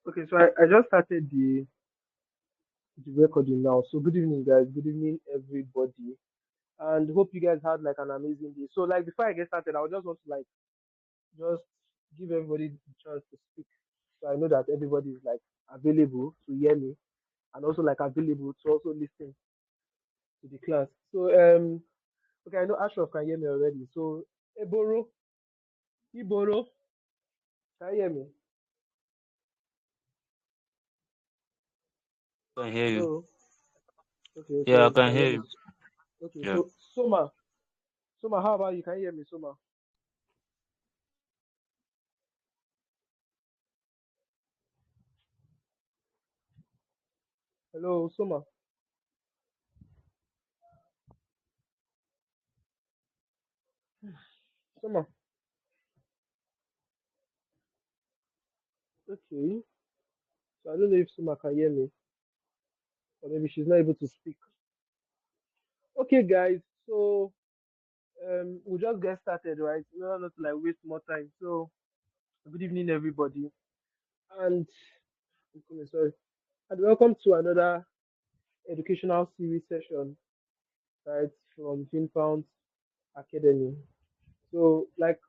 Okay, so I just started the recording now. So good evening, guys. Good evening, everybody. And hope you guys had like an amazing day. So like before I get started, I would just want to like just give everybody the chance to speak. So I know that everybody is like available to hear me and also like available to also listen to the class. So okay, I know Ashraf can hear me already. So Eboro, Iboro, can you hear me? Can hear you. Hello. Okay, Yeah, I so you can can hear hear me. you. Okay, Yeah. so Soma, how about you? Can you hear me, Soma? Hello, Soma. Soma. Okay. So I don't know if Soma can hear me, or maybe she's not able to speak. Okay, guys. So we'll just get started, right? No, not to like waste more time. So good evening, everybody, and okay, sorry, and welcome to another educational series session, right, from FinFount Academy. So like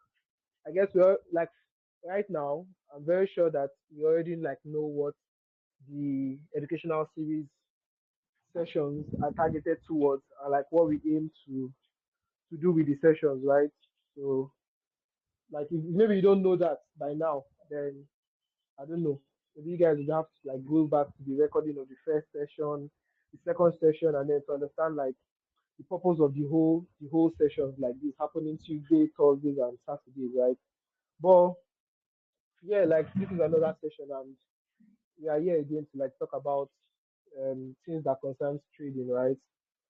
I guess we're like right now, I'm very sure that you already like know what the educational series sessions are targeted towards and like what we aim to do with the sessions, right? So like if maybe you don't know that by now, then I don't know. Maybe you guys would have to like go back to the recording of the first session, the second session, and then to understand like the purpose of the whole sessions like this happening Tuesday, Thursdays, and Saturdays, right? But yeah, like this is another session, and we are here again to like talk about things that concerns trading, right?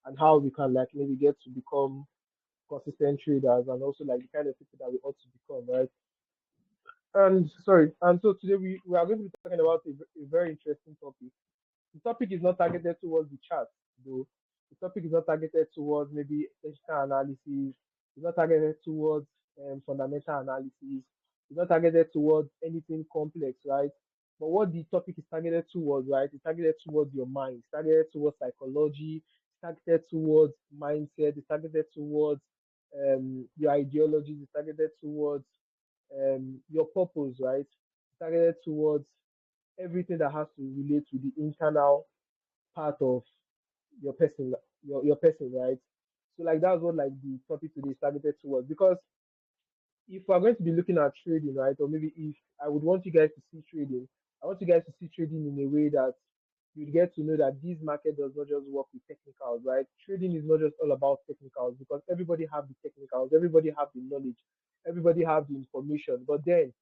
And how we can like maybe get to become consistent traders and also like the kind of people that we ought to become, right? And sorry, and so today we are going to be talking about a very interesting topic. The topic is not targeted towards the chart, though. The topic is not targeted towards maybe technical analysis. It's not targeted towards fundamental analysis. It's not targeted towards anything complex, right? But what the topic is targeted towards, right? It's targeted towards your mind. It's targeted towards psychology. It's targeted towards mindset. It's targeted towards your ideologies. It's targeted towards your purpose, right? It's targeted towards everything that has to relate to the internal part of your person, your person, right? So like that's what like the topic today is targeted towards. Because if we're going to be looking at trading, right, or maybe if I would want you guys to see trading, I want you guys to see trading in a way that you get to know that this market does not just work with technicals, right? Trading is not just all about technicals because everybody have the technicals, everybody have the knowledge, everybody have the information, but then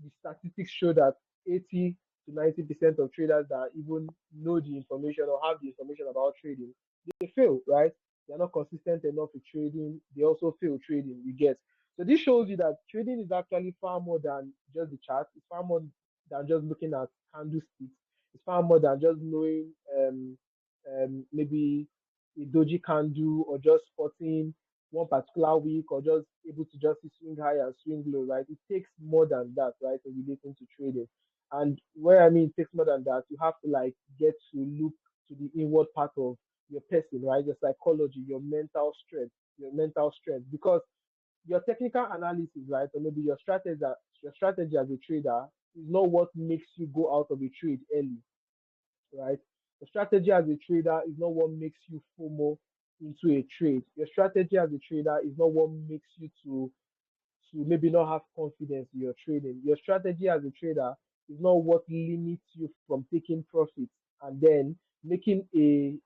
the statistics show that 80 to 90% of traders that even know the information or have the information about trading, they fail, right? They're not consistent enough with trading. They also fail trading, you get. So this shows you that trading is actually far more than just the chart. It's far more than just looking at candlesticks. It's far more than just knowing maybe a doji candle or just spotting one particular week or just able to just swing high and swing low, right? It takes more than that, right, in relating to trading. And where I mean it takes more than that, you have to like get to look to the inward part of your person, right? Your psychology, your mental strength. Because your technical analysis, right, or maybe your strategy as a trader is not what makes you go out of a trade early, right? The strategy as a trader is not what makes you FOMO into a trade. Your strategy as a trader is not what makes you to maybe not have confidence in your trading. Your strategy as a trader is not what limits you from taking profits and then making a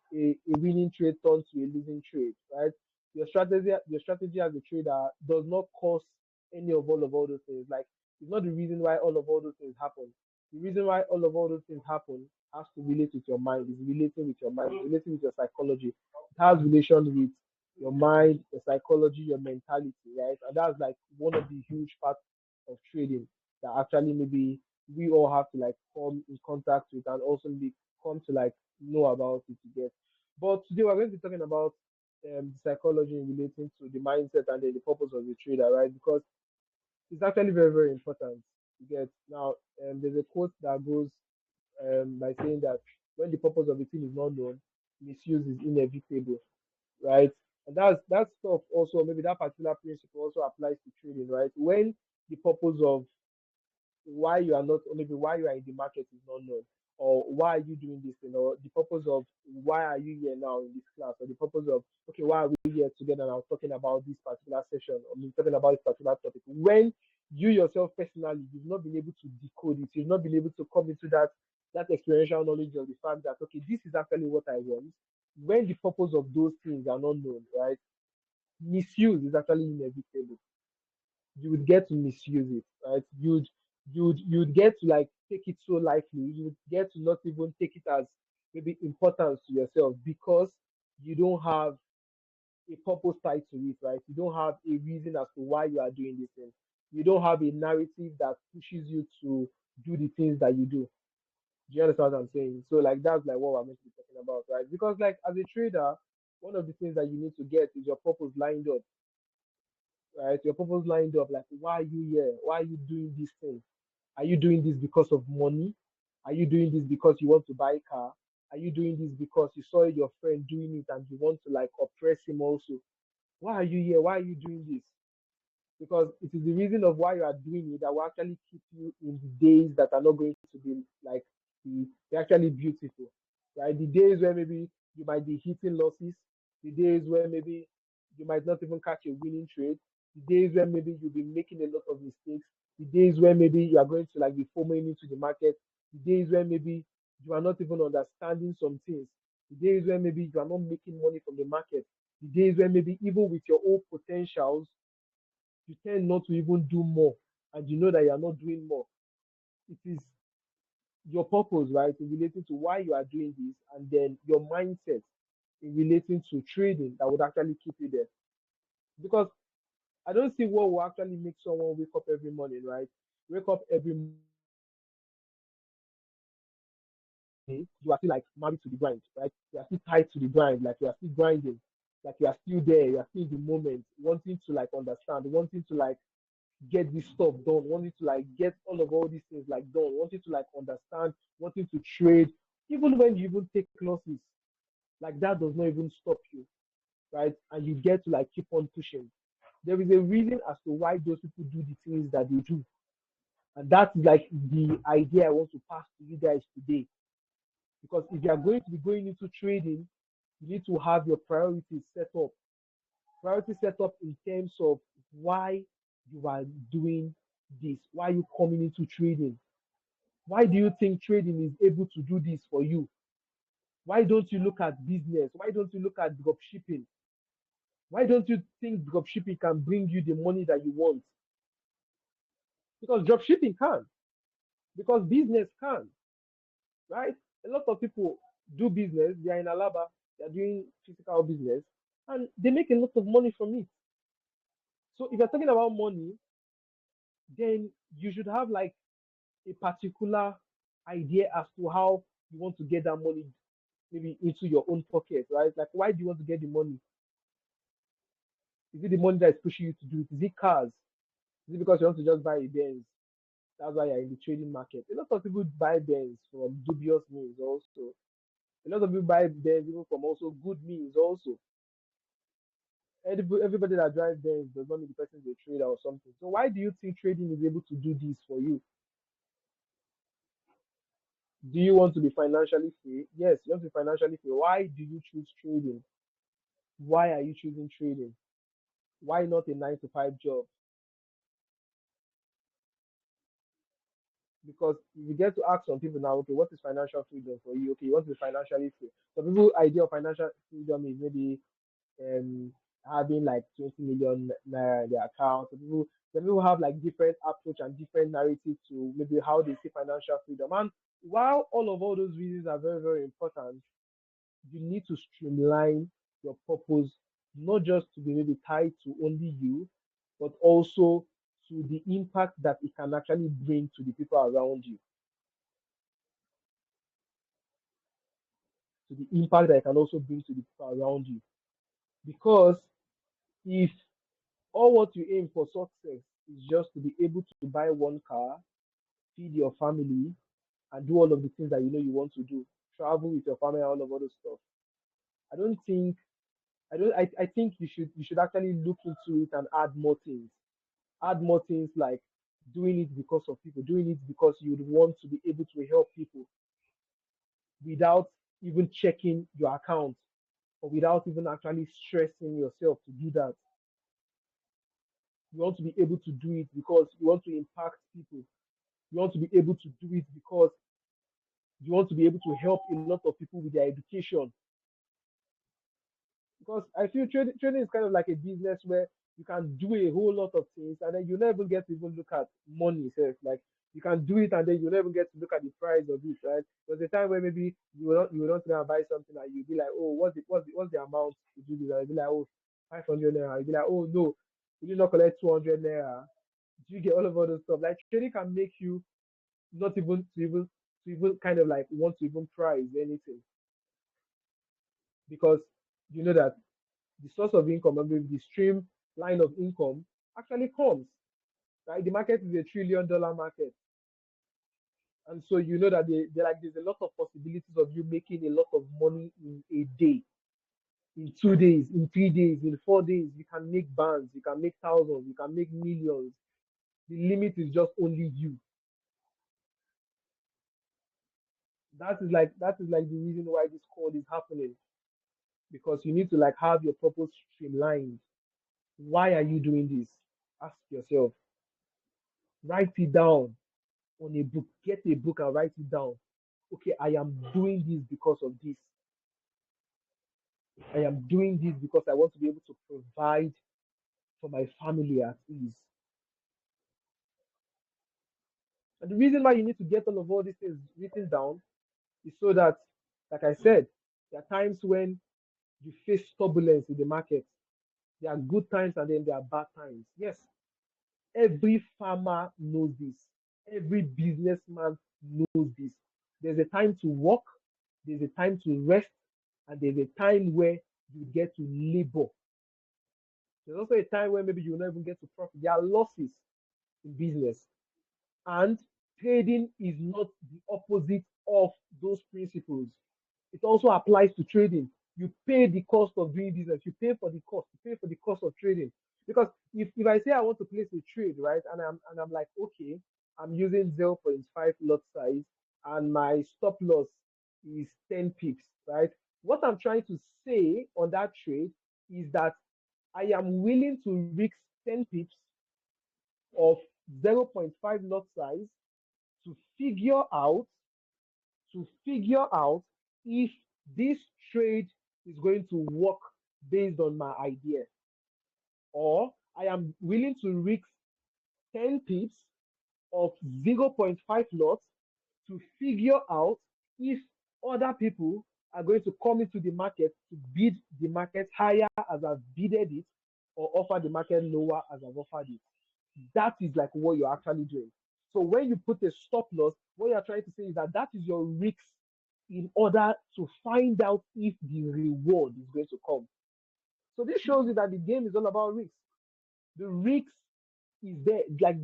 winning trade turn to a losing trade, right? Your strategy as a trader does not cause any of all those things. Like it's not the reason why all those things happen. The reason why all those things happen has to relate with your mind. It's relating with your mind. It's relating with your psychology. It has relation with your mind, your psychology, your mentality, right? And that's like one of the huge parts of trading that actually maybe we all have to like come in contact with and also come to like know about it to get. But today we're going to be talking about the psychology in relating to the mindset and the purpose of the trader, right? Because it's actually very, very important to get. Now, there's a quote that goes by saying that when the purpose of a thing is not known, misuse is inevitable, right? And that's that stuff also, maybe that particular principle also applies to trading, right? When the purpose of why you are not, or maybe why you are in the market is not known, or why are you doing this thing, or the purpose of why are you here now in this class, or the purpose of okay, why are we here together now talking about this particular session, or me talking about this particular topic. When you yourself personally, you've not been able to decode it, you've not been able to come into that experiential knowledge of the fact that okay, this is actually what I want. When the purpose of those things are not known, right? Misuse is actually inevitable. You would get to misuse it, right? You'd get to like take it so lightly. You would get to not even take it as maybe importance to yourself because you don't have a purpose tied to it, right? You don't have a reason as to why you are doing this thing. You don't have a narrative that pushes you to do the things that you do. Do you understand what I'm saying? So like that's like what we're meant to be talking about, right? Because like as a trader, one of the things that you need to get is your purpose lined up, right? Your purpose lined up. Like, why are you here? Why are you doing this thing? Are you doing this because of money? Are you doing this because you want to buy a car? Are you doing this because you saw your friend doing it and you want to like oppress him also? Why are you here? Why are you doing this? Because it is the reason of why you are doing it that will actually keep you in the days that are not going to be like the actually beautiful, right? The days where maybe you might be hitting losses, the days where maybe you might not even catch a winning trade, the days where maybe you'll be making a lot of mistakes, the days where maybe you are going to like be foaming into the market, the days where maybe you are not even understanding some things, the days where maybe you are not making money from the market, the days where maybe even with your own potentials you tend not to even do more and you know that you are not doing more. It is your purpose, right, in relating to why you are doing this, and then your mindset in relating to trading that would actually keep you there. Because I don't see what will actually make someone wake up every morning, right? Wake up every morning, you are still like married to the grind, right? You are still tied to the grind, like you are still grinding, like you are still there, you are still in the moment, wanting to like understand, wanting to like get this stuff done, wanting to like get all these things like done, wanting to like understand, wanting to trade, even when you even take losses, like that does not even stop you, right? And you get to like keep on pushing. There is a reason as to why those people do the things that they do. And that's like the idea I want to pass to you guys today. Because if you are going to be going into trading, you need to have your priorities set up. Priority set up in terms of why you are doing this, why you coming into trading. Why do you think trading is able to do this for you? Why don't you look at business? Why don't you look at drop shipping? Why don't you think drop shipping can bring you the money that you want? Because drop shipping can, because business can, right? A lot of people do business, they are in Alaba, they're doing physical business, and they make a lot of money from it. So if you're talking about money, then you should have like a particular idea as to how you want to get that money maybe into your own pocket, right? Like, why do you want to get the money? Is it the money that is pushing you to do it? Is it cars? Is it because you want to just buy a Benz? That's why you're in the trading market. A lot of people buy Benz from dubious means also. A lot of people buy Benz even from also good means also. Everybody that drives Benz does not mean the person is a trader or something. So why do you think trading is able to do this for you? Do you want to be financially free? Yes, you want to be financially free. Why do you choose trading? Why are you choosing trading? Why not a 9 to 5 job? Because if you get to ask some people now, okay, what is financial freedom for you? Okay, you want to be financially free. Some people idea of financial freedom is maybe um having like 20 million naira in their account. Some people have like different approach and different narrative to maybe how they see financial freedom. And while all those reasons are very, very important, you need to streamline your purpose, not just to be maybe tied to only you, but also to the impact that it can actually bring to the people around you, to the impact that it can also bring to the people around you. Because if all what you aim for success is just to be able to buy one car, feed your family, and do all of the things that you know you want to do, travel with your family, all of all those stuff. I don't think I think you should actually look into it and add more things. Add more things like doing it because of people, doing it because you would want to be able to help people without even checking your account or without even actually stressing yourself to do that. You want to be able to do it because you want to impact people. You want to be able to do it because you want to be able to help a lot of people with their education. Because I feel trading is kind of like a business where you can do a whole lot of things and then you never get to even look at money itself. Like you can do it and then you never get to look at the price of it, right? There's a time where maybe you will not go and buy something and you'll be like, oh, what's the amount to do this? And you'll be like, oh, 500 naira. You'll be like, oh no, will you not collect 200 naira? Do you get all of all those stuff? Like trading can make you not even kind of like want to even price anything because you know that the source of income and maybe the stream line of income actually comes, right? The market is $1 trillion market. And so you know that there's a lot of possibilities of you making a lot of money in a day, in 2 days, in 3 days, in 4 days. You can make bands, you can make thousands, you can make millions. The limit is just only you. That is like the reason why this call is happening. Because you need to like have your purpose streamlined. Why are you doing this? Ask yourself. Write it down on a book. Get a book and write it down. Okay, I am doing this because of this. I am doing this because I want to be able to provide for my family at ease. And the reason why you need to get all these things written down is so that, like I said, there are times when you face turbulence in the market. There are good times and then there are bad times. Yes, every farmer knows this. Every businessman knows this. There's a time to work, there's a time to rest, and there's a time where you get to labor. There's also a time where maybe you will not even get to profit. There are losses in business. And trading is not the opposite of those principles. It also applies to trading. You pay the cost of doing business. You pay for the cost. You pay for the cost of trading. Because if I say I want to place a trade, right, and I'm like, okay, I'm using 0.5 lot size and my stop loss is 10 pips, right? What I'm trying to say on that trade is that I am willing to risk 10 pips of 0.5 lot size to figure out if this trade is going to work based on my idea, or I am willing to risk 10 pips of 0.5 lots to figure out if other people are going to come into the market to bid the market higher as I've bidded it or offer the market lower as I've offered it. That is like what you're actually doing. So when you put a stop loss, what you're trying to say is that that is your risk in order to find out if the reward is going to come. So this shows you that the game is all about risk. The risk is there, like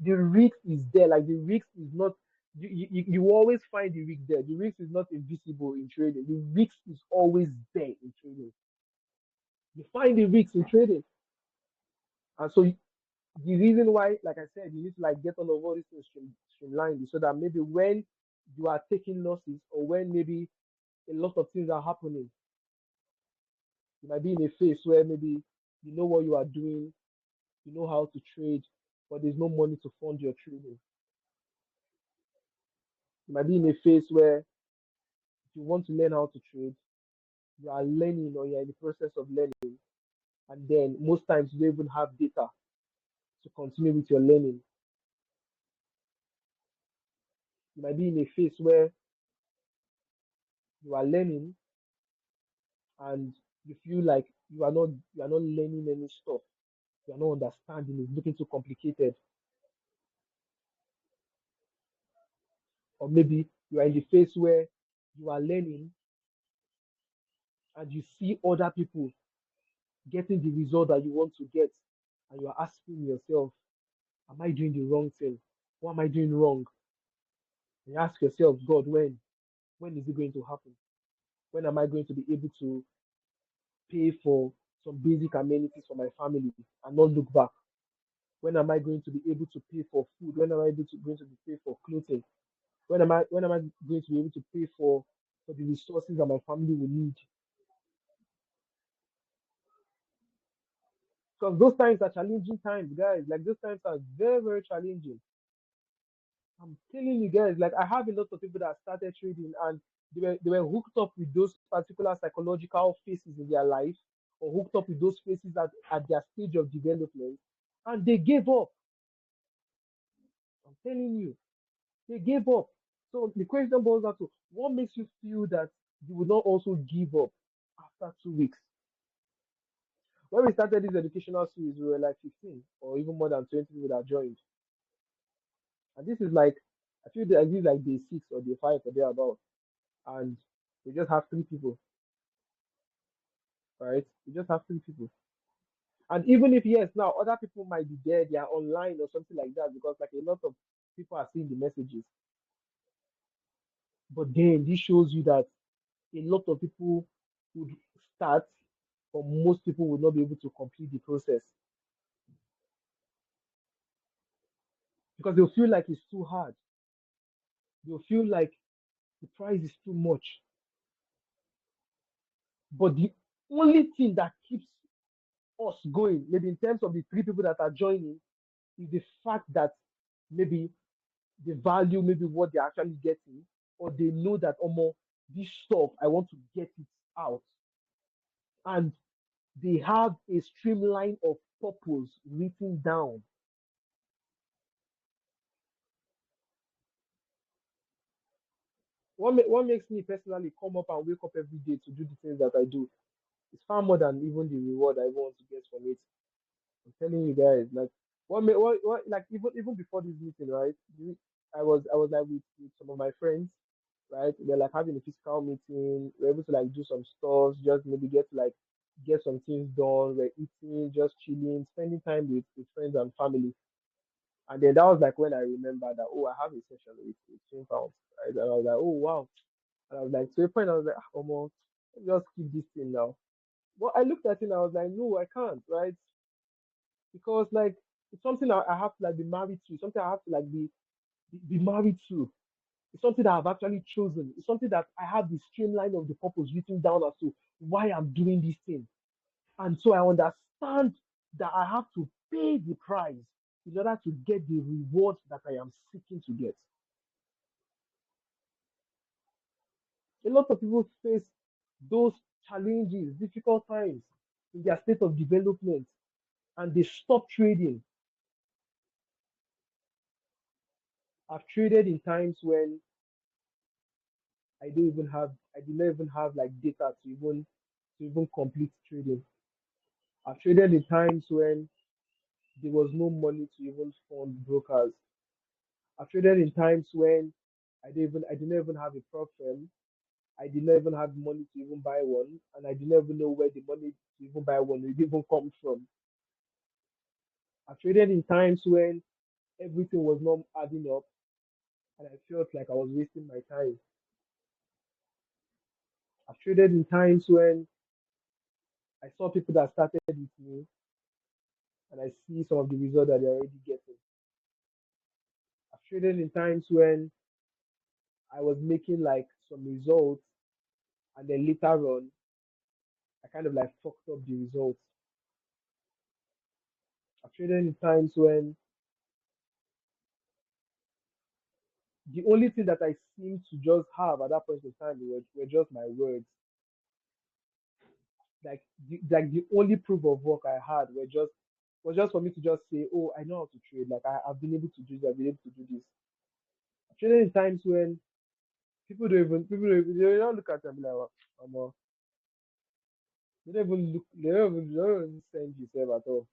the risk is there, like the risk is not. You always find the risk there. The risk is not invisible in trading. The risk is always there in trading. You find the risk in trading, and so the reason why, like I said, you need to like get all these things streamlined so that maybe when you are taking losses or when maybe a lot of things are happening, you might be in a phase where maybe you know what you are doing, you know how to trade, but there's no money to fund your trading. You might be in a phase where you want to learn how to trade, you are learning or you're in the process of learning, and then most times you don't even have data to continue with your learning. You might be in a phase where you are learning and you feel like you are not learning any stuff, you are not understanding, it's looking too complicated. Or maybe you are in the phase where you are learning and you see other people getting the result that you want to get, and you are asking yourself, am I doing the wrong thing? What am I doing wrong? And you ask yourself, God, when is it going to happen? When am I going to be able to pay for some basic amenities for my family and not look back? When am I going to be able to pay for food? When am I going to be pay for clothing? When am I going to be able to pay for the resources that my family will need? Because those times are challenging times, guys. Like those times are very, very challenging. I'm telling you guys, like I have a lot of people that started trading and they were hooked up with those particular psychological phases in their life or hooked up with those phases at their stage of development and they gave up. I'm telling you, they gave up. So the question boils down to what makes you feel that you will not also give up after 2 weeks? When we started this educational series, we were like 15 or even more than 20 people that joined. And this is like, I feel that this is like day six or day five or thereabout. And we just have three people, right? We just have three people. And even if, yes, now other people might be there, they are online or something like that, because like a lot of people are seeing the messages. But then this shows you that a lot of people would start, but most people would not be able to complete the process because they'll feel like it's too hard. They'll feel like the price is too much. But the only thing that keeps us going, maybe in terms of the three people that are joining, is the fact that maybe they value maybe what they're actually getting, or they know that this stuff I want to get it out, and they have a streamline of purpose written down. What makes me personally come up and wake up every day to do the things that I do is far more than even the reward I want to get from it. I'm telling you guys, like what like even before this meeting, right? I was like with some of my friends, right? We're like having a physical meeting. We're able to like do some stuff, just maybe get some things done. We're eating, just chilling, spending time with friends and family. And then that was like when I remember that, oh, I have a session with FinFount, right? And I was like, oh wow. And I was like, to a point I was like, let me just keep this thing now. But I looked at it and I was like, no, I can't, right? Because like it's something I have to like be married to, something I have to like be married to. It's something that I've actually chosen. It's something that I have the streamline of the purpose written down as to why I'm doing this thing. And so I understand that I have to pay the price in order to get the reward that I am seeking to get. A lot of people face those challenges, difficult times in their state of development, and they stop trading. I've traded in times when I did not even have like data to even complete trading. I've traded in times when there was no money to even fund brokers. I've traded in times when I did not even have a prop firm. I did not even have money to even buy one, and I did not even know where the money to even buy one would even come from. I've traded in times when everything was not adding up, and I felt like I was wasting my time. I've traded in times when I saw people that started with me, and I see some of the results that they're already getting. I've traded in times when I was making like some results, and then later on, I kind of like fucked up the results. I've traded in times when the only thing that I seemed to just have at that point in time were just my words. Like the only proof of work I had was just for me to just say, oh, I know how to trade. Like I've been able to do this. I've been able to do this. I've traded in times when they don't look at them like, they don't even send yourself at all.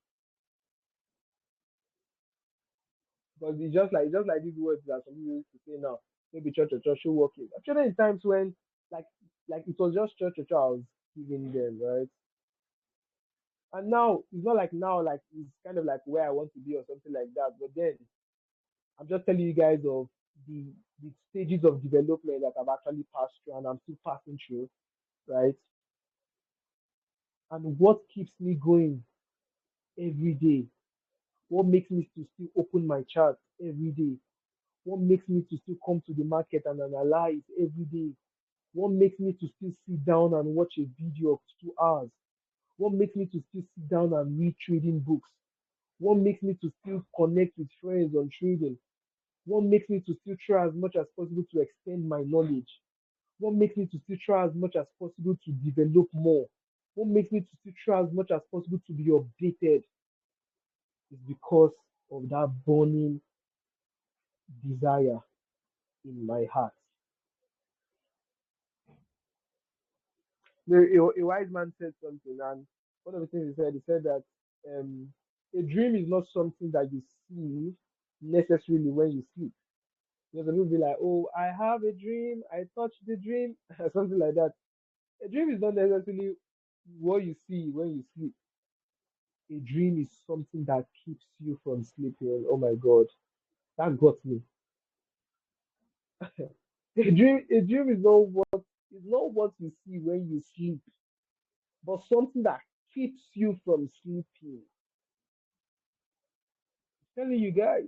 Because it's just like these words that some people used to say now. Maybe church or church should work it. Actually, in times when like like it was just church or church I was giving them, right? And now it's not like now it's kind of like where I want to be or something like that. But then I'm just telling you guys of the the stages of development that I've actually passed through and I'm still passing through, right? And what keeps me going every day? What makes me to still open my chart every day? What makes me to still come to the market and analyze every day? What makes me to still sit down and watch a video of 2 hours? What makes me to still sit down and read trading books? What makes me to still connect with friends on trading? What makes me to still try as much as possible to extend my knowledge? What makes me to still try as much as possible to develop more? What makes me to still try as much as possible to be updated is because of that burning desire in my heart. A wise man said something, and one of the things he said that um, a dream is not something that you see necessarily when you sleep. You know, some people be like, "Oh, I have a dream. I touched the dream," something like that. A dream is not necessarily what you see when you sleep. A dream is something that keeps you from sleeping. Oh my God, that got me. A dream is not what you see when you sleep, but something that keeps you from sleeping. Telling you guys,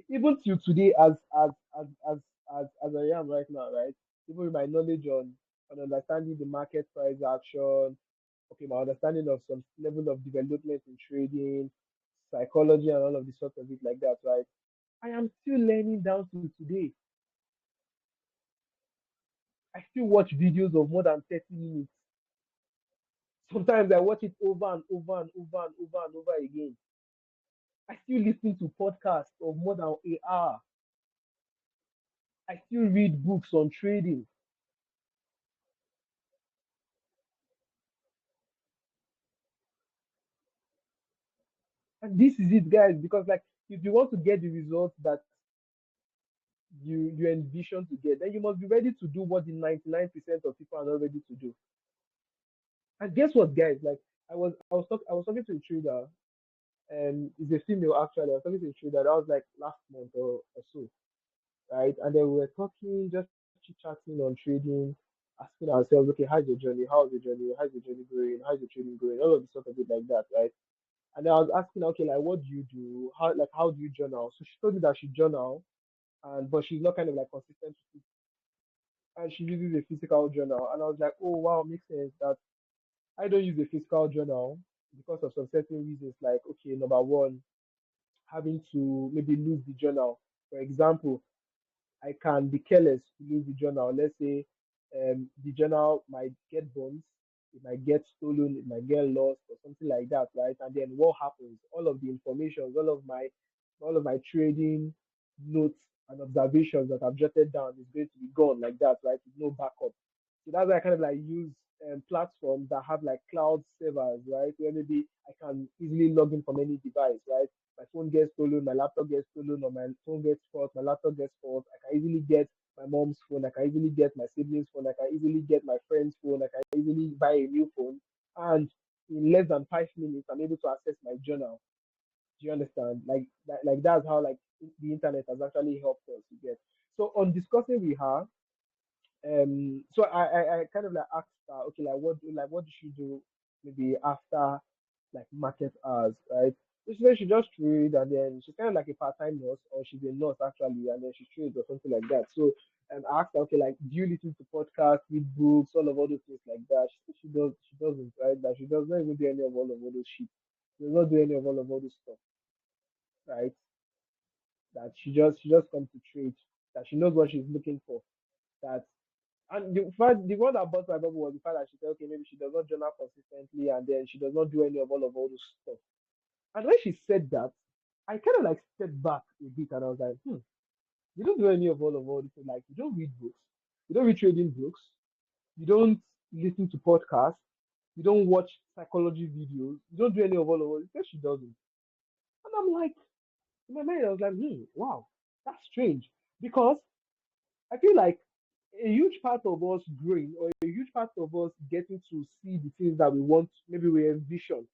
even till today, as I am right now, right? Even with my knowledge on understanding the market price action, okay, my understanding of some level of development in trading, psychology, and all of the sort of it like that, right? I am still learning down to today. I still watch videos of more than 30 minutes. Sometimes I watch it over and over and over and over and over again. I still listen to podcasts of more than an hour. I still read books on trading. And this is it, guys, because like if you want to get the results that you envision to get, then you must be ready to do what the 99% of people are not ready to do. And guess what, guys? Like I was talking to a trader, and it's a female actually. I was talking to a trader that was like last month or so, right? And then we were talking, just chit chatting on trading, asking ourselves, okay, how's your journey? How's your journey? How's your journey going? How's your trading going? All of the sort of it like that, right? And then I was asking her, okay, like what do you do? How do you journal? So she told me that she journal, and but she's not kind of like consistent with it, and she uses a physical journal. And I was like, oh wow, makes sense that I don't use a physical journal because of some certain reasons. Like, okay, number one, having to maybe lose the journal. For example, I can be careless to lose the journal. Let's say the journal might get bombs, it might get stolen, it might get lost or something like that, right? And then what happens? All of the information, all of my trading notes and observations that I've jotted down is going to be gone like that, right? With no backup. So that's why I kind of like use platforms that have like cloud servers, right? Where maybe I can easily log in from any device, right? My phone gets stolen, my laptop gets stolen, or my phone gets spoiled, my laptop gets spoiled. I can easily get my mom's phone, I can easily get my siblings' phone, I can easily get my friend's phone, I can easily buy a new phone. And in less than 5 minutes, I'm able to access my journal. Do you understand? Like that's how like the internet has actually helped us to get. So on discussing with her, so I kind of like asked her, okay, like what does she do maybe after like market hours, right? So she said she just trade and then she's kind of like a part-time nurse or she's a nurse actually and then she trades or something like that. So I asked her, okay, like do you listen to podcasts, read books, all those things like that? She said she doesn't, right? That she does not even do any of all those shit. She does not do any of all those stuff, right? That she just comes to trade, that she knows what she's looking for. That and the one that bought my bubble was the fact that she said, okay, maybe she does not journal consistently and then she does not do any of all those stuff. And when she said that, I kind of like stepped back a bit and I was like, you don't do any of all this. Like, you don't read books, you don't read trading books, you don't listen to podcasts, you don't watch psychology videos, you don't do any of all this. She doesn't. And I'm like, in my mind, I was like, wow, that's strange. Because I feel like a huge part of us growing or a huge part of us getting to see the things that we want, maybe we envision.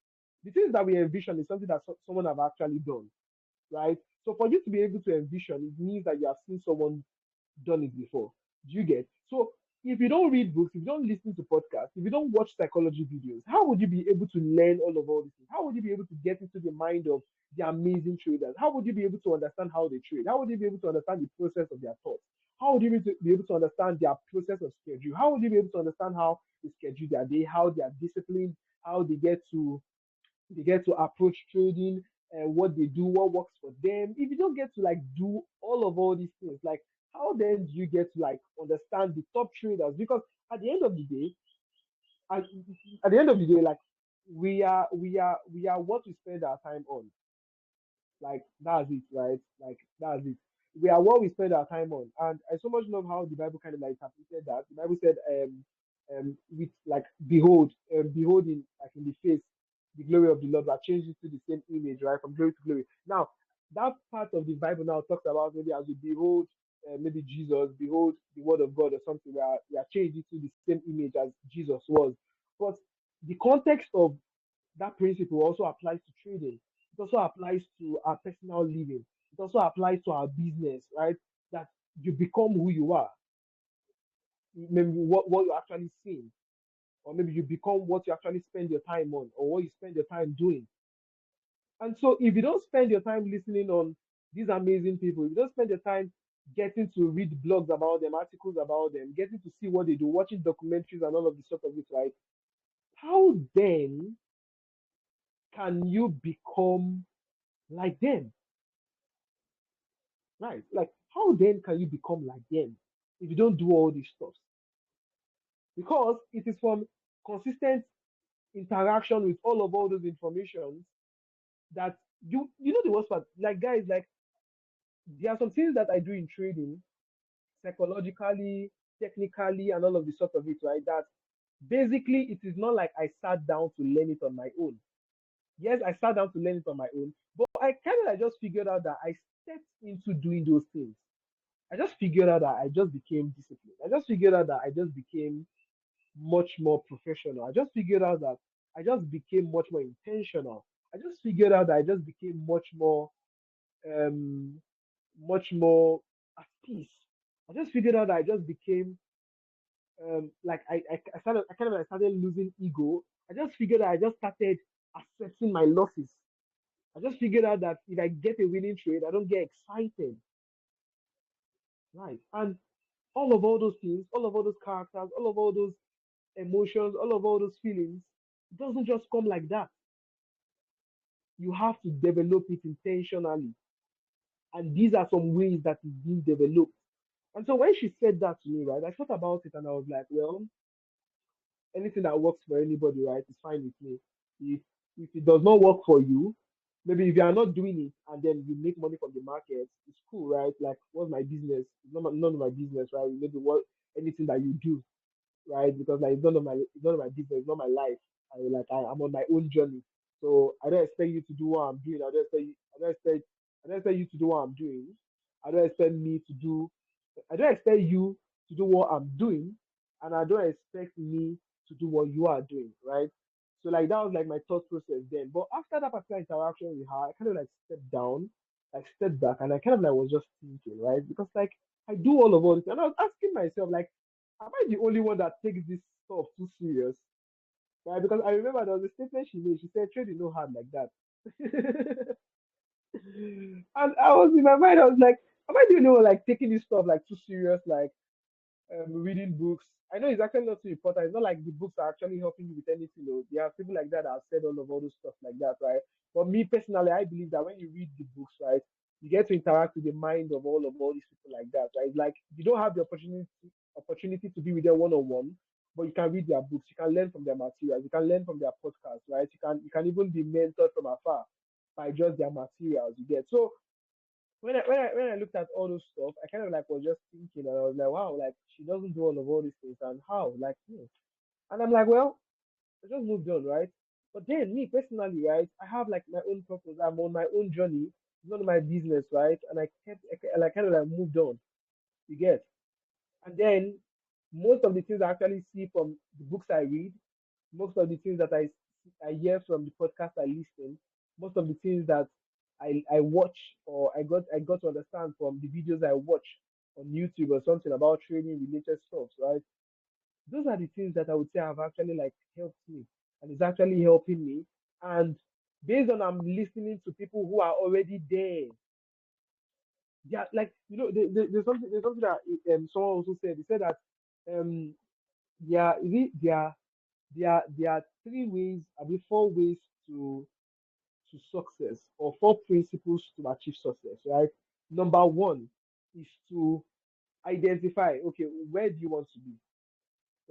The things that we envision is something that someone have actually done, right? So for you to be able to envision, it means that you have seen someone done it before. Do you get? So if you don't read books, if you don't listen to podcasts, if you don't watch psychology videos, how would you be able to learn all these things? How would you be able to get into the mind of the amazing traders? How would you be able to understand how they trade? How would you be able to understand the process of their thoughts? How would you be able to understand their process of schedule? How would you be able to understand how they schedule their day, how they are disciplined, how they get to approach trading, what they do, what works for them. If you don't get to like do all these things, like how then do you get to like understand the top traders? Because at the end of the day, at, at the end of the day, like we are what we spend our time on. Like that's it, right? Like that's it. We are what we spend our time on. And I so much love how the Bible kind of like interpreted that. The Bible said, with like behold in like in the face the glory of the Lord that changes to the same image, right? From glory to glory. Now, that part of the Bible now talks about maybe as we behold maybe Jesus, behold the word of God or something, where we are changed into the same image as Jesus was. But the context of that principle also applies to trading. It also applies to our personal living. It also applies to our business, right? That you become who you are. Maybe what you're actually seeing, or maybe you become what you actually spend your time on, or what you spend your time doing. And so, if you don't spend your time listening on these amazing people, if you don't spend your time getting to read blogs about them, articles about them, getting to see what they do, watching documentaries and all of the sort of it, right? How then can you become like them? Right. Like, how then can you become like them if you don't do all these stuff? Because it is from consistent interaction with all those informations that you know the worst part. Like guys, like there are some things that I do in trading, psychologically, technically, and all of the sort of it, right? That basically it is not like I sat down to learn it on my own. Yes, I sat down to learn it on my own, but I kind of like just figured out that I stepped into doing those things. I just figured out that I just became disciplined. I just figured out that I just became much more professional. I just figured out that I just became much more intentional. I just figured out that I just became um, much more at peace. I just figured out that I just became like I kind of like started losing ego. I just figured out I just started accepting my losses. I just figured out that if I get a winning trade, I don't get excited. Right. And all those things, all those characters, all those emotions, all those feelings, it doesn't just come like that. You have to develop it intentionally. And these are some ways that it's being developed. And so when she said that to me, right, I thought about it and I was like, well, anything that works for anybody, right, is fine with me. If it does not work for you, maybe if you are not doing it and then you make money from the market, it's cool, right? Like, what's my business? It's none of my business, right? Maybe what anything that you do, right? Because like it's none of my business, it's not my life. I'm on my own journey. So I don't expect you to do what I'm doing. I don't expect you to do what I'm doing. I don't expect me to do I don't expect you to do what I'm doing, and I don't expect me to do what you are doing, right? So like that was like my thought process then. But after that particular interaction with her, I kind of like stepped down, like stepped back, and I kind of like was just thinking, right? Because like I do all this, and I was asking myself, like, am I the only one that takes this stuff too serious? Right? Because I remember there was a statement she made. She said, "Trading no hard like that." And I was in my mind, I was like, am I the only one like taking this stuff like too serious? Like reading books. I know it's actually not too important. It's not like the books are actually helping you with anything. Though. There are people like that that have said all those stuff like that, right? But me personally, I believe that when you read the books, right, you get to interact with the mind of all these people like that, right? Like you don't have the opportunity to be with them one on one, but you can read their books. You can learn from their materials. You can learn from their podcasts, right? You can even be mentored from afar by just their materials you get. So when I looked at all those stuff, I kind of like was just thinking, and I was like, wow, like she doesn't do all these things, and how, like, and I'm like, well, I just moved on, right? But then me personally, right, I have like my own purpose. I'm on my own journey. It's none of my business, right? And I like kind of like moved on. You get, and then most of the things I actually see from the books I read, most of the things that I hear from the podcast I listen, most of the things that I watch, or I got to understand from the videos I watch on YouTube or something about trading related stuff, right? Those are the things that I would say have actually like helped me, and it's actually helping me. And based on I'm listening to people who are already there, yeah, like there's something that someone also said. He said that um yeah, is it there are three ways, I mean four ways to success, or four principles to achieve success, right? Number one is to identify, okay, where do you want to be,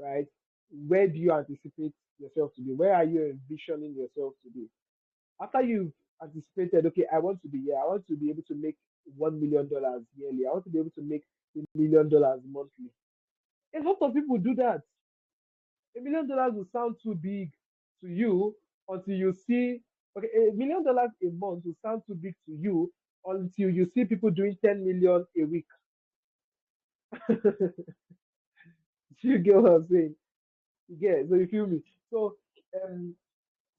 right? Where do you anticipate yourself to be? Where are you envisioning yourself to be? After you've anticipated, okay, I want to be here, I want to be able to make $1 million yearly, I want to be able to make $1 million monthly. A lot of people do that. $1 million will sound too big to you until you see, okay, $1 million a month will sound too big to you until you see people doing 10 million a week. Do you get what I'm saying? You get, so you feel me? So um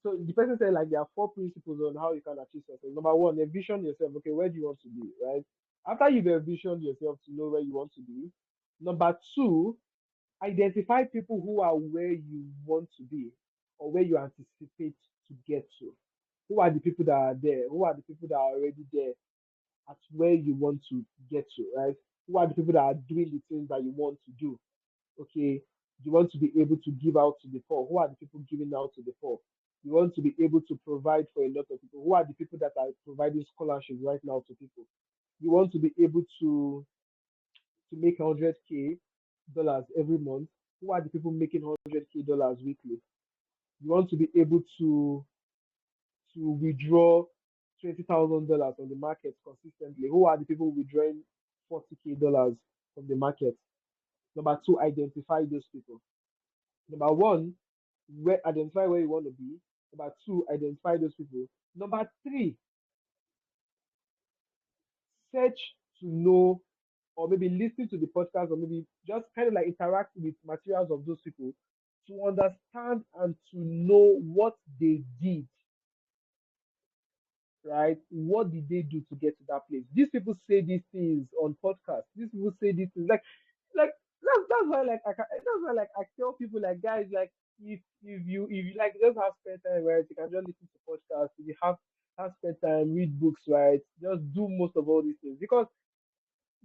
so the person said like there are four principles on how you can achieve success. Number one, envision yourself. Okay, where do you want to be, right? After you've envisioned yourself to know where you want to be. Number two, identify people who are where you want to be, or where you anticipate to get to. Who are the people that are there? Who are the people that are already there at where you want to get to, right? Who are the people that are doing the things that you want to do? Okay, you want to be able to give out to the poor. Who are the people giving out to the poor? You want to be able to provide for a lot of people. Who are the people that are providing scholarships right now to people? You want to be able to make 100K dollars every month. Who are the people making 100K dollars weekly? You want to be able to withdraw $20,000 from the market consistently. Who are the people withdrawing $40K from the market? Number two, identify those people. Number one, identify where you want to be. Number two, identify those people. Number three, search to know, or maybe listen to the podcast, or maybe just kind of like interact with materials of those people to understand and to know what they did, right? What did they do to get to that place? These people say these things on podcasts. These people say these things like that's why like that's why like I tell people like guys like if you like just have spare time, right? You can just listen to podcasts. If you have spare time, read books, right? Just do most of all these things, because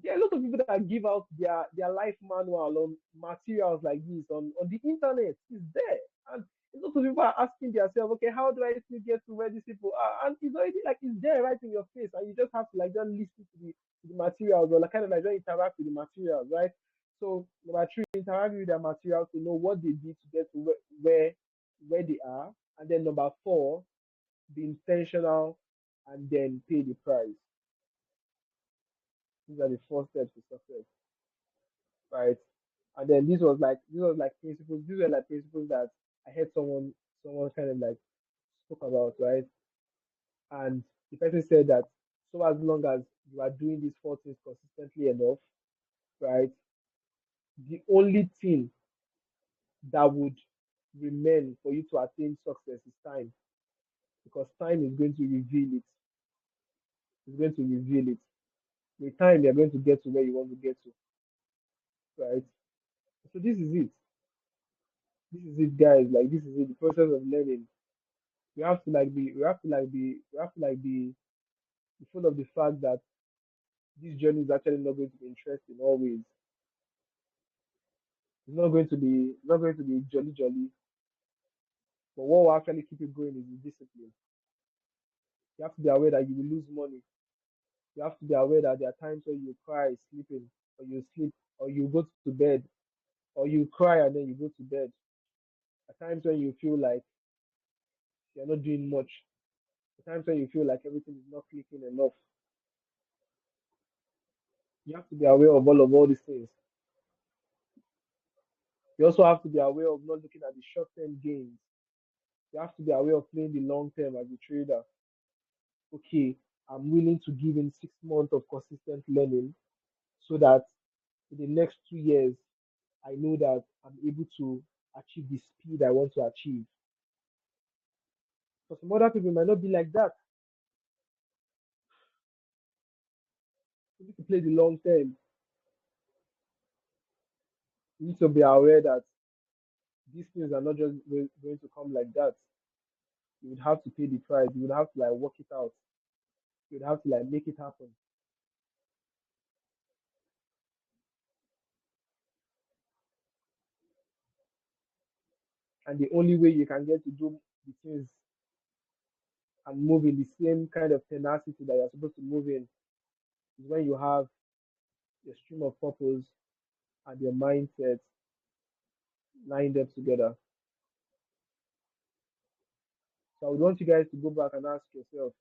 there are a lot of people that give out their life manual on materials like this on the internet. It's there. And a lot of people are asking themselves, okay, how do I still get to where these people are? And it's already like it's there right in your face. And you just have to like just listen to the materials, or like kind of like just interact with the materials, right? So number three, interact with their materials to know what they did to get to where they are. And then number four, be intentional and then pay the price. These are the four steps to success, right? And then this was like principles. These were like principles that I heard someone kind of like spoke about, right? And the person said that so as long as you are doing these four things consistently enough, right? The only thing that would remain for you to attain success is time, because time is going to reveal it. It's going to reveal it. With time, you're going to get to where you want to get to, right? So this is it. This is it, guys. Like this is it. The process of learning. We have to like be full of the fact that this journey is actually not going to be interesting always. It's not going to be jolly jolly. But what will actually keep you going is the discipline. You have to be aware that you will lose money. You have to be aware that there are times when you cry sleeping, or you sleep, or you go to bed, or you cry and then you go to bed. At times when you feel like you're not doing much. At times when you feel like everything is not clicking enough. You have to be aware of all these things. You also have to be aware of not looking at the short term gains. You have to be aware of playing the long term as a trader. Okay, I'm willing to give in 6 months of consistent learning, so that in the next 2 years, I know that I'm able to achieve the speed I want to achieve. For some other people, it might not be like that. You need to play the long term. You need to be aware that these things are not just going to come like that. You would have to pay the price. You would have to like work it out. You would have to like make it happen. And the only way you can get to do the things and move in the same kind of tenacity that you're supposed to move in is when you have your stream of purpose and your mindset lined up together. So I would want you guys to go back and ask yourself,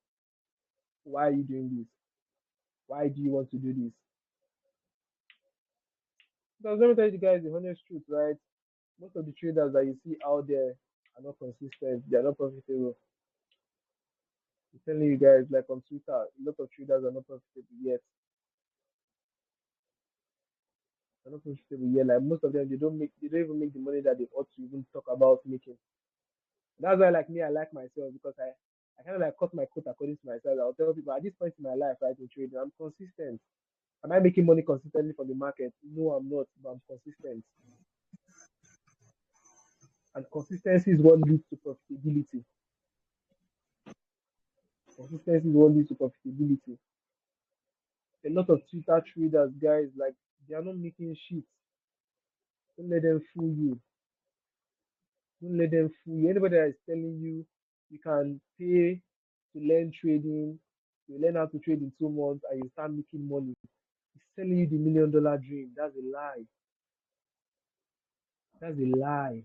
why are you doing this? Why do you want to do this? Because let me tell you guys the honest truth, right? Most of the traders that you see out there are not consistent. They are not profitable. I'm telling you guys, like on Twitter, a lot of traders are not profitable yet. They're not profitable yet. Like most of them, they don't even make the money that they ought to even talk about making. That's why, like me, I like myself because I kind of like cut my coat according to myself. I'll tell people at this point in my life, right, in trading, I'm consistent. Am I making money consistently from the market? No, I'm not, but I'm consistent. And consistency is what leads to profitability. Consistency is what leads to profitability. A lot of Twitter traders, guys, like they are not making shit. Don't let them fool you. Don't let them fool you. Anybody that is telling you you can pay to learn trading, you learn how to trade in 2 months and you start making money. He's selling you the $1 million dream. That's a lie. That's a lie.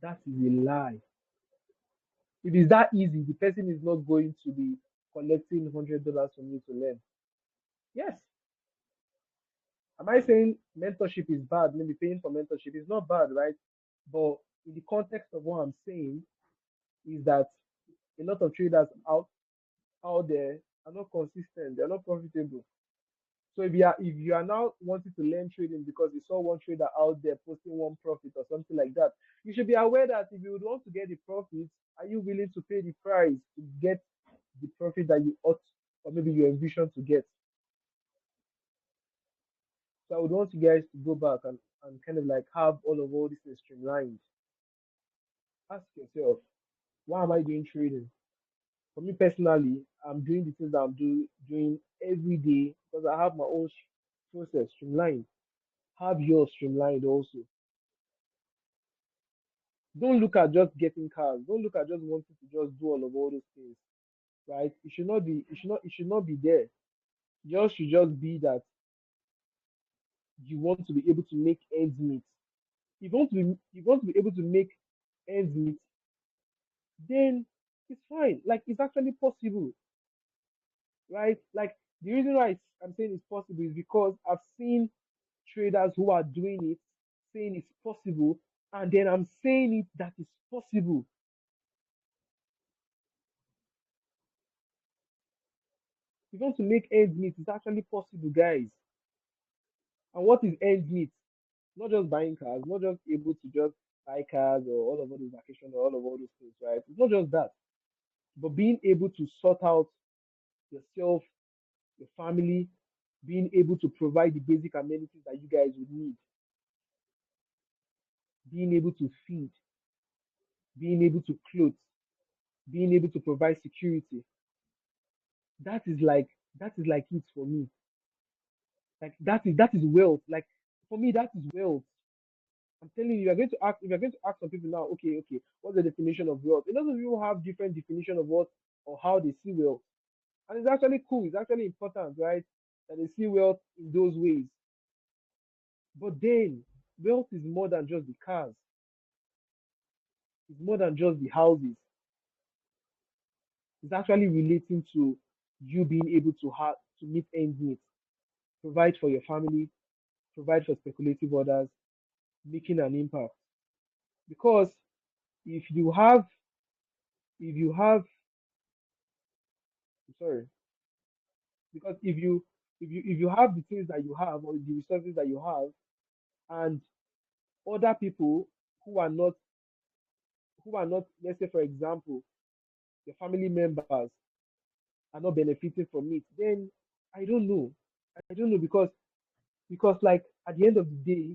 That is a lie. If it's that easy, the person is not going to be collecting $100 from you to learn. Yes. Am I saying mentorship is bad? Maybe paying for mentorship is not bad, right? But in the context of what I'm saying is that a lot of traders out there are not consistent. They're not profitable. So if you are now wanting to learn trading because you saw one trader out there posting one profit or something like that, you should be aware that if you would want to get the profits, are you willing to pay the price to get the profit that you ought or maybe you envision to get? So I would want you guys to go back and kind of like have all these things streamlined. Ask yourself, why am I doing trading? For me personally, I'm doing the things that I'm doing every day because I have my own process streamlined. Have yours streamlined also. Don't look at just getting cars. Don't look at just wanting to just do all those things, right? It should not be. It should not be there. Yours should just be that you want to be able to make ends meet. If you want to be able to make ends meet, then it's fine. Like it's actually possible, right? Like the reason why I'm saying it's possible is because I've seen traders who are doing it, saying it's possible, and then I'm saying it that it's possible. If you want to make ends meet, it's actually possible, guys. And what is ends meet? Not just buying cars, not just able to just buy cars or all of all those vacations or all those things, right? It's not just that, but being able to sort out yourself, your family, being able to provide the basic amenities that you guys would need, being able to feed, being able to clothe, being able to provide security. That is like it for me. Like that is wealth. Like for me, that is wealth. I'm telling you, you're going to ask if you're going to ask some people now, okay, what's the definition of wealth? A lot of people have different definition of what or how they see wealth. And it's actually cool, it's actually important, right? That they see wealth in those ways. But then wealth is more than just the cars, it's more than just the houses. It's actually relating to you being able to have to meet ends meet, provide for your family, provide for speculative orders, making an impact. Because if you have if you have sorry, because if you have the things that you have or the resources that you have and other people who are not let's say for example your family members are not benefiting from it, then I don't know. I don't know because like at the end of the day,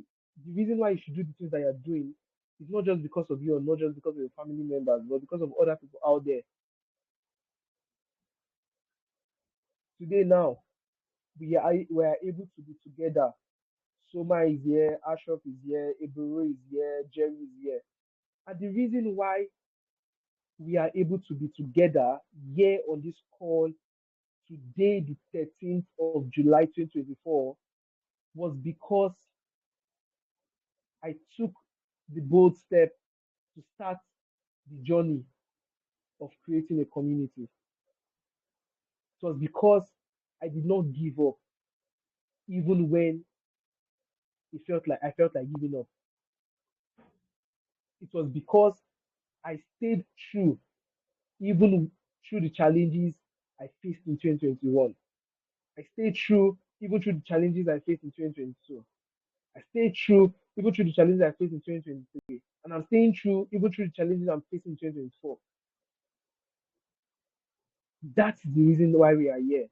the reason why you should do the things that you're doing is not just because of you or not just because of your family members, but because of other people out there. Today now, we are able to be together. Soma is here, Ashraf is here, Eburu is here, Jerry is here. And the reason why we are able to be together here on this call today, the 13th of July 2024, was because I took the bold step to start the journey of creating a community. It was because I did not give up, even when I felt like giving up. It was because I stayed true, even through the challenges I faced in 2021. I stayed true, even through the challenges I faced in 2022. I stayed true, even through the challenges I faced in 2023. And I'm staying true, even through the challenges I'm facing in 2024. That's the reason why we are here.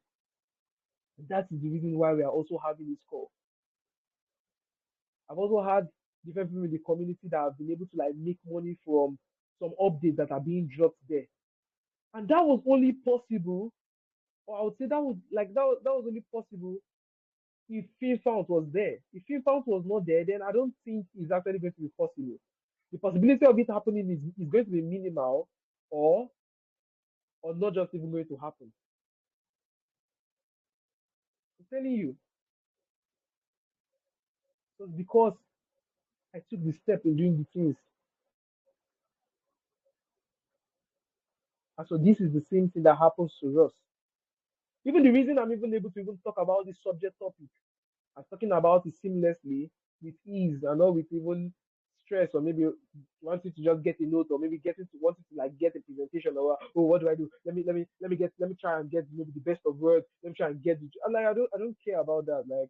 That is the reason why we are also having this call. I've also had different people in the community that have been able to like make money from some updates that are being dropped there. And that was only possible, or I would say that was only possible if FinFount was there. If FinFount was not there, then I don't think it's actually going to be possible. The possibility of it happening is going to be minimal or not just even going to happen. I'm telling you. So it's because I took the step in doing the things. And so this is the same thing that happens to us. Even the reason I'm even able to even talk about this subject topic, I'm talking about it seamlessly with ease and not with even stress or maybe wanting to just get a note or maybe wanting to like get a presentation or oh what do I do? Let me try and get maybe the best of words. Let me try and get the and like I don't care about that. Like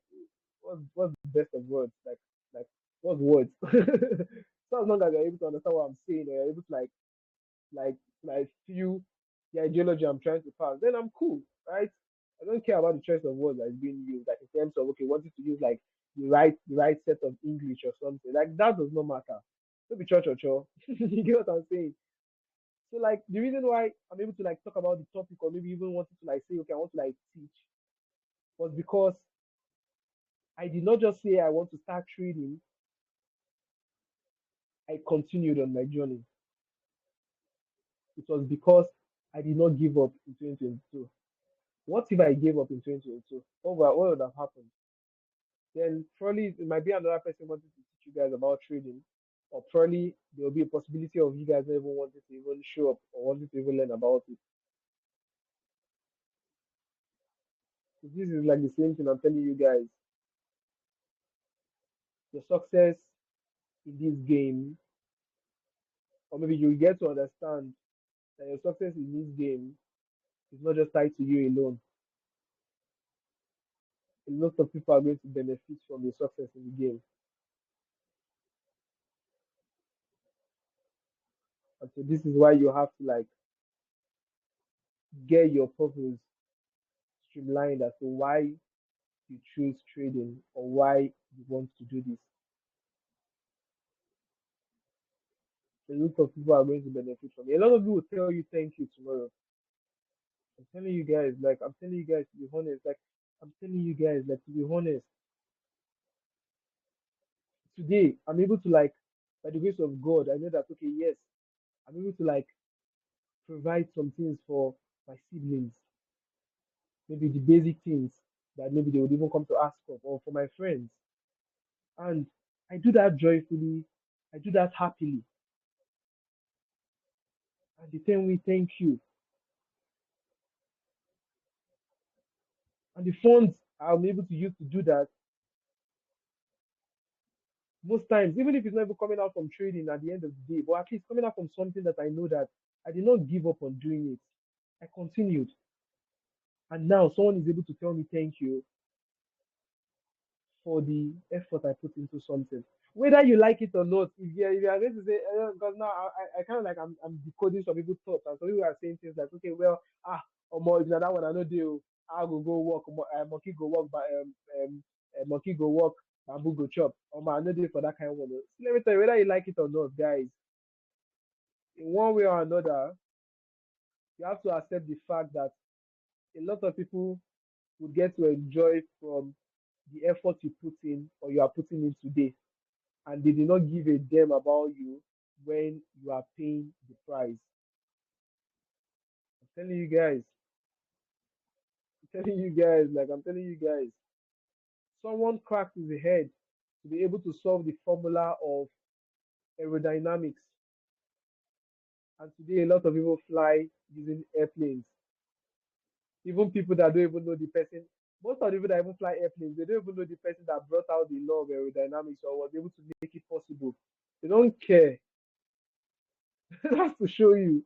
what's the best of words? Like what's words? So as long as you're able to understand what I'm saying or you're able to like feel the ideology I'm trying to pass, then I'm cool, right? I don't care about the choice of words that's being used, like in terms of okay, wanting to use like the right set of English or something. Like that does not matter. Don't be church or chore. You get what I'm saying? So like the reason why I'm able to like talk about the topic or maybe even wanted to like say, okay, I want to like teach was because I did not just say I want to start trading, I continued on my journey. It was because I did not give up in 2022. What if I gave up in 2022? What would have happened? Then probably it might be another person wanting to teach you guys about trading, or probably there will be a possibility of you guys never wanting to even show up or wanting to even learn about it. So this is like the same thing I'm telling you guys. Your success in this game, or maybe you get to understand that your success in this game is not just tied to you alone. A lot of people are going to benefit from your success in the game. And so this is why you have to like get your purpose streamlined as to why you choose trading or why you want to do this. A lot of people are going to benefit from it. A lot of people will tell you thank you tomorrow. I'm telling you guys to be honest, I'm telling you guys, like to be honest, today I'm able to like, by the grace of God, I know that okay, yes, I'm able to like provide some things for my siblings, maybe the basic things that maybe they would even come to ask of, or for my friends. And I do that joyfully, I do that happily. And the same way, thank you. And the funds I'm able to use to do that, most times, even if it's not even coming out from trading at the end of the day, but at least coming out from something that I know that I did not give up on doing it. I continued. And now someone is able to tell me thank you for the effort I put into something. Whether you like it or not, if you are going to say, because now I kind of like I'm decoding some people's thoughts, and some people are saying things like, okay, well, or more if na that one I know deal. I go work, monkey go work, but monkey go work, bamboo go chop. Or I know deal for that kind of one. Oh. So let me tell you, whether you like it or not, guys, in one way or another, you have to accept the fact that a lot of people would get to enjoy from the effort you put in or you are putting in today, and they did not give a damn about you when you are paying the price. I'm telling you guys, I'm telling you guys, someone cracked his head to be able to solve the formula of aerodynamics. And today, a lot of people fly using airplanes. Even people that don't even know the person, most of the people that even fly airplanes, they don't even know the person that brought out the law of aerodynamics or was able to make it possible. They don't care. That's to show you.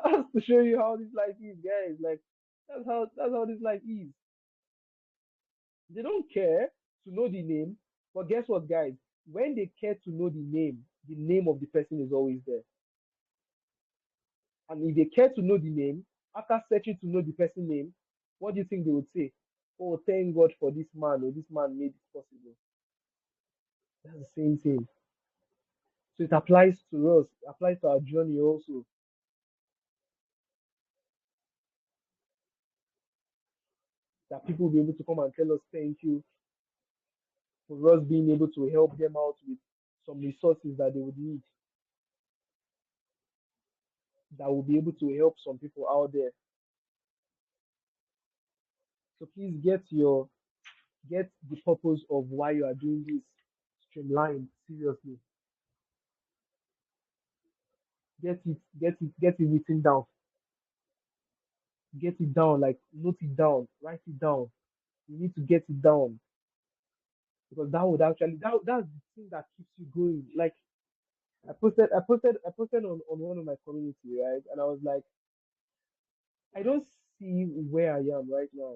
That's to show you how this life is, guys. Like that's how this life is. They don't care to know the name, but guess what, guys? When they care to know the name of the person is always there. And if they care to know the name, after searching to know the person name, what do you think they would say? Oh, thank God for this man, or this man made it possible. That's the same thing. So it applies to us, it applies to our journey also. That people will be able to come and tell us thank you for us being able to help them out with some resources that they would need, that will be able to help some people out there. So please get the purpose of why you are doing this streamlined seriously. Get it written down. Get it down, like note it down, write it down. You need to get it down because that would actually that's the thing that keeps you going. Like I posted on one of my community, right? And I was like, I don't see where I am right now.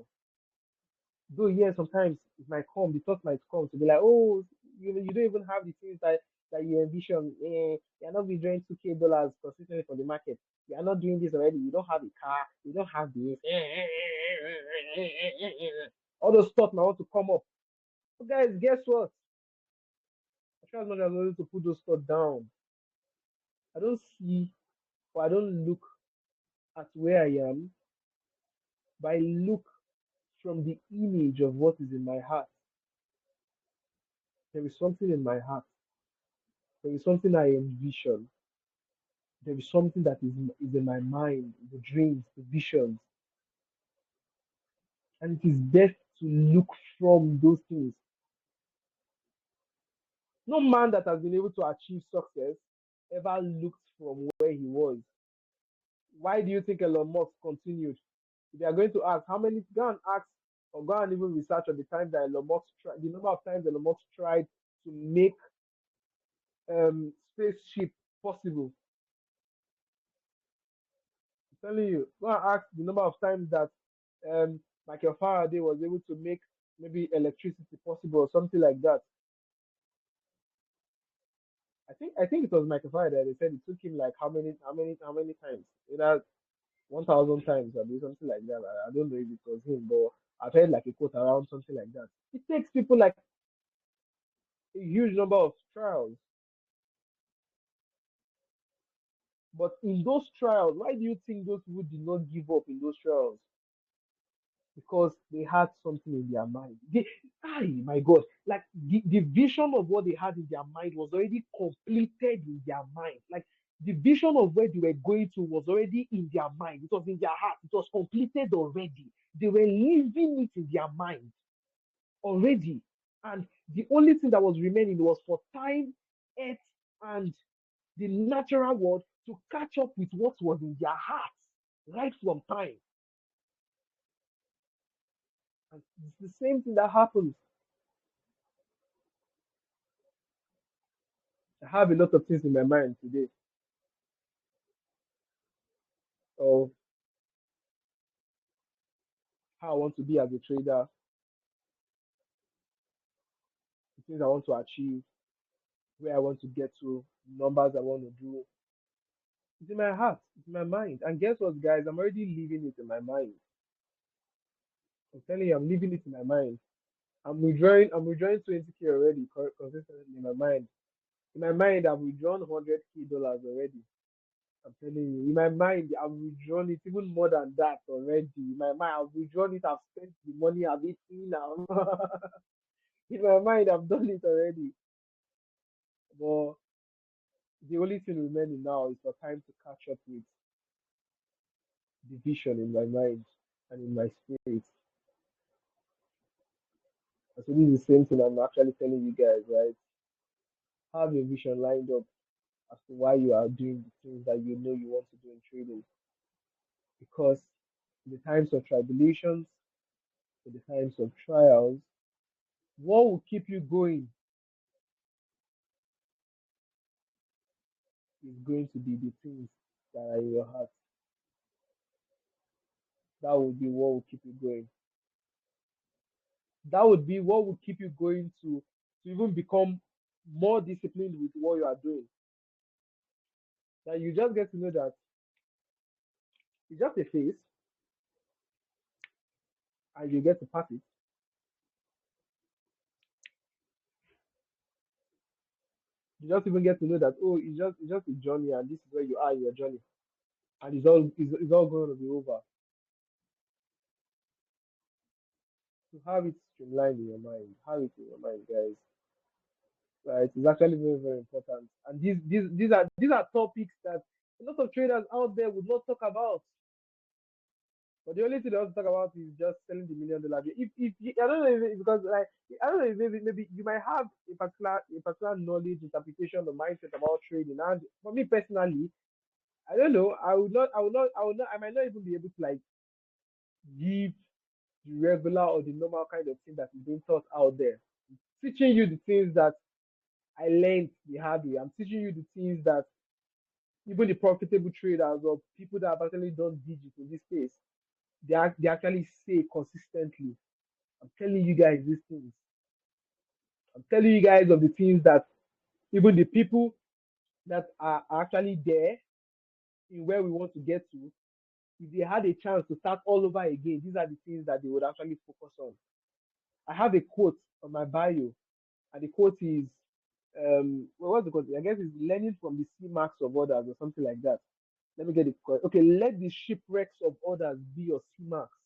Though yeah, sometimes it might come, the thought might come to be like, oh, you don't even have the things that you envision. You're not withdrawing $2K consistently from the market. You are not doing this already. You don't have a car. You don't have this. All those thoughts might want to come up. But guys, guess what? I try as much as possible to put those thoughts down. I don't see or I don't look at where I am, but I look from the image of what is in my heart. There is something in my heart. There is something I envision. There is something that is in my mind, the dreams, the visions. And it is best to look from those things. No man that has been able to achieve success ever looked from where he was. Why do you think Elon Musk continued? If you are going to ask, how many, go and ask or go and even research on the time that Elon Musk tried, the number of times Elon Musk tried to make spaceship possible. I'm telling you, go and ask the number of times that Michael Faraday was able to make maybe electricity possible or something like that. I think it was Michael Faraday. They said it took him like how many times? Either 1,000 times or something like that. I don't know if it was him, but I've heard like a quote around something like that. It takes people like a huge number of trials, but in those trials, why do you think those people did not give up in those trials? Because they had something in their mind. My God, like the vision of what they had in their mind was already completed in their mind. Like the vision of where they were going to was already in their mind. It was in their heart. It was completed already. They were living it in their mind already. And the only thing that was remaining was for time, earth, and the natural world to catch up with what was in their hearts right from time. And it's the same thing that happens. I have a lot of things in my mind today of how I want to be as a trader, the things I want to achieve, where I want to get to, numbers I want to do. It's in my heart. It's in my mind. And guess what, guys? I'm already living it in my mind. I'm telling you, I'm living it in my mind. I'm withdrawing 20K already consistently in my mind. In my mind, I've withdrawn $100K already. I'm telling you, in my mind, I've withdrawn it even more than that already. In my mind, I've withdrawn it, I've spent the money I've eaten now. In my mind, I've done it already. But the only thing remaining now is for time to catch up with the vision in my mind and in my spirit. And so this is the same thing I'm actually telling you guys, right? Have your vision lined up as to why you are doing the things that you know you want to do in trading. Because in the times of tribulations, in the times of trials, what will keep you going is going to be the things that are in your heart. That would be what will keep you going. That would be what will keep you going to even become more disciplined with what you are doing. That you just get to know that it's just a phase and you get to pass it. You just even get to know that oh, it's just a journey and this is where you are in your journey. And it's all going to be over. To have it streamlined in your mind. Have it in your mind, guys. Right? It's actually very, very important. And these are topics that a lot of traders out there would not talk about. But the only thing they want to talk about is just selling the $1 million deal. If you, I don't know if because like I don't know if maybe you might have a particular knowledge, interpretation, or mindset about trading. And for me personally, I don't know. I might not even be able to like give the regular or the normal kind of thing that is being taught out there. Teaching you the things that I learned the hard way. I'm teaching you the things that even the profitable traders or people that have actually done digits in this space, they actually say consistently. I'm telling you guys these things. I'm telling you guys of the things that even the people that are actually there in where we want to get to, if they had a chance to start all over again, these are the things that they would actually focus on. I have a quote on my bio, and the quote is, well, what's the quote? I guess it's learning from the sea marks of others or something like that. Let me get it correct. Okay, let the shipwrecks of others be your sea marks.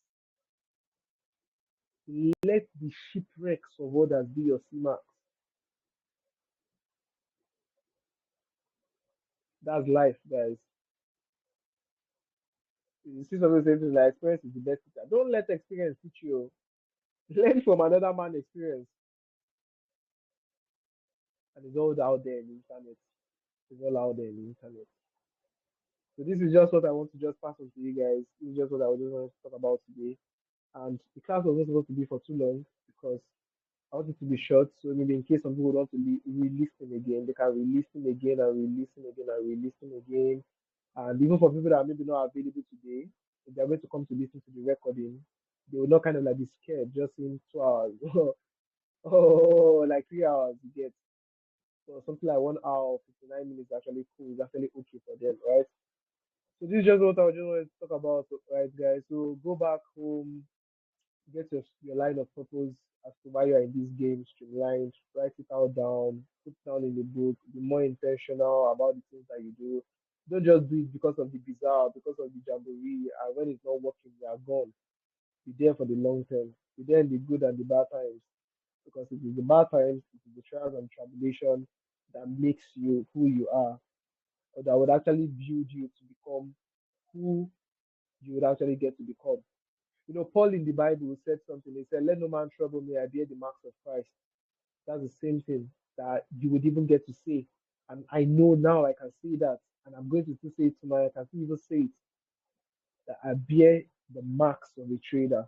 Let the shipwrecks of others be your sea marks. That's life, guys. You see something saying like experience is the best teacher. Don't let experience teach you. Learn from another man's experience. And it's all out there in the internet. It's all out there in the internet. So this is just what I want to just pass on to you guys. This is just what I just want to talk about today. And the class was not supposed to be for too long because I want it to be short. So maybe in case some people want to re-listen again, they can re-listen again and re-listen again and re-listen again. And even for people that are maybe not available today, if they're going to come to listen to the recording, they will not kind of like be scared just in 2 hours. Oh, like 3 hours you get. So something like 1 hour, 59 minutes actually cool. Is actually okay for them, right? So this is just what I just wanted to talk about, right, guys? So go back home, get your line of purpose as to why you are in this game streamlined, write it all down, put it down in the book, be more intentional about the things that you do. Don't just do it because of the bizarre, because of the jamboree, and when it's not working, you are gone. Be there for the long term. Be there in the good and the bad times. Because it is the bad times, it is the trials and tribulation that makes you who you are, or that would actually build you to become who you would actually get to become. Paul in the Bible said something. He said, "Let no man trouble me. I bear the marks of Christ." That's the same thing that you would even get to say. And I know now I can say that, and I'm going to still say it tonight. I can still even say it that I bear the marks of a trader,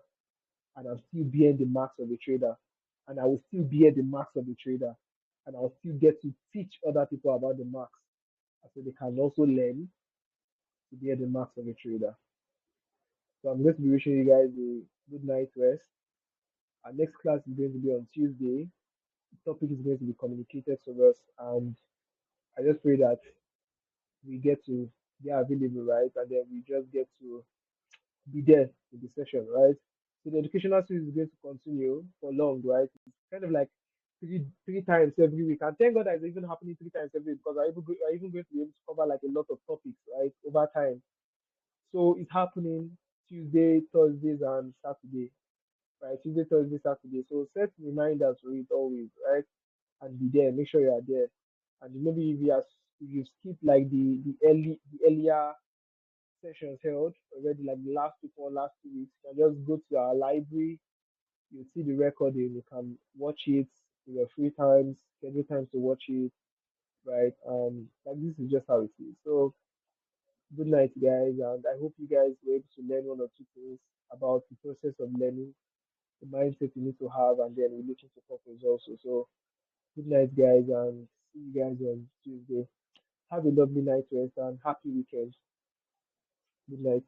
and I'm still bearing the marks of a trader, and I will still bear the marks of a trader, and I'll still get to teach other people about the marks, so they can also learn to bear the marks of a trader. So I'm going to be wishing you guys a good night rest. Our next class is going to be on Tuesday. The topic is going to be communicated to us, and I just pray that we get to they are available, right? And then we just get to be there in the session, right? So the educational series is going to continue for long, right? It's kind of like three times every week. And thank God that it's even happening 3 times every week because I even going to be able to cover like a lot of topics, right, over time. So it's happening Tuesday, Thursdays, and Saturday, right? Tuesday, Thursday, Saturday. So set reminders for it always, right? And be there. Make sure you are there. And maybe if you skip like the earlier sessions held already, like the last week or last 2 weeks, you can just go to our library. You see the recording. You can watch it in your free times, schedule times to watch it, right? Like this is just how it is. So good night, guys, and I hope you guys were able to learn one or two things about the process of learning, the mindset you need to have, and then we're looking to purpose also. So good night, guys, and see you guys on Tuesday. Have a lovely night rest and happy weekend. Good night.